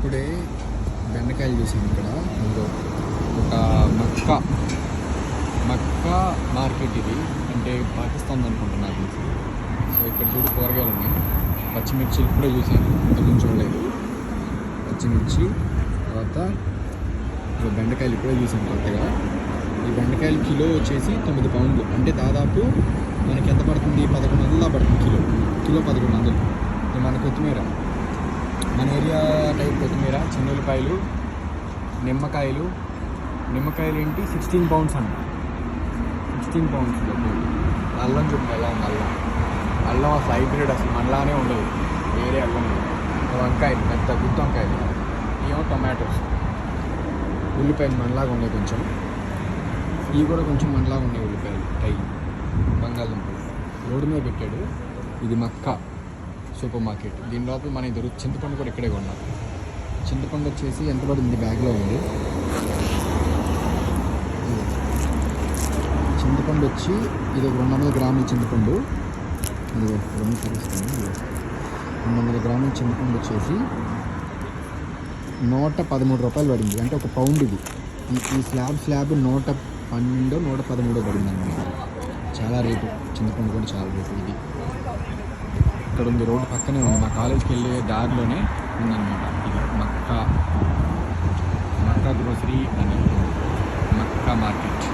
ఇప్పుడే బెండకాయలు చూసాను ఇక్కడ. ఇంకో ఒక మక్కా మార్కెట్ ఇది, అంటే పాకిస్తాన్ అనుకుంటున్నా తెలిసి. సో ఇక్కడ చూడు కూరగాయలు ఉన్నాయి. పచ్చిమిర్చి ఇప్పుడే చూసాను, ఇంతకుముందు చూడలేదు. పచ్చిమిర్చి, తర్వాత బెండకాయలు ఇప్పుడే చూసాను కొత్తగా. ఈ బెండకాయలు కిలో వచ్చేసి 9 పౌండ్లు, అంటే దాదాపు మనకి ఎంత పడుతుంది? 1100 పడుతుంది కిలో 1100. ఇది మన కొత్తిమీర, మన ఏరియా టైప్ కొత్తిమీర. చిన్నులపాయలు, నిమ్మకాయలు ఏంటి 16 పౌండ్స్ అంట. 16 పౌండ్స్. అల్లం చూడండి ఎలా ఉంది. అల్లం అసలు హైబ్రిడ్, అసలు మనలానే ఉండదు, వేరే అల్లం. వంకాయలు, పెద్ద గుత్తి వంకాయలు. ఏమో టొమాటోస్. ఉల్లిపాయలు మనలాగా ఉన్నాయి కొంచెం. ఇవి కూడా కొంచెం మనలాగా ఉన్నాయి ఉల్లిపాయలు. బంగాళదుంపలు రోడ్డు మీద పెట్టాడు. ఇది మక్కా సూపర్ మార్కెట్. దీని లోపల మనకి దొరుకుతుంది. చింతపండు కూడా ఇక్కడే కొన్నాం. చింతపండు వచ్చేసి ఎంత పడింది? బ్యాగ్లో ఉంది. చింతపండు వచ్చి ఇది ఒక 200 గ్రాముల చింతపండు. ఇది 200 గ్రాముల చింతపండు వచ్చేసి 113 రూపాయలు పడింది. అంటే ఒక పౌండ్ ఇది. ఈ స్లాబ్ 112, 113 పడింది అనమాట. చాలా రేటు. చింతపండు కూడా చాలా రేటు. ఇది ఇక్కడ ఉంది, రోడ్డు పక్కనే ఉంది. మా కాలేజ్కి వెళ్ళే దారిలోనే ఉందన్నమాట. ఇది మక్కా గ్రోసరీ అని, మక్కా మార్కెట్.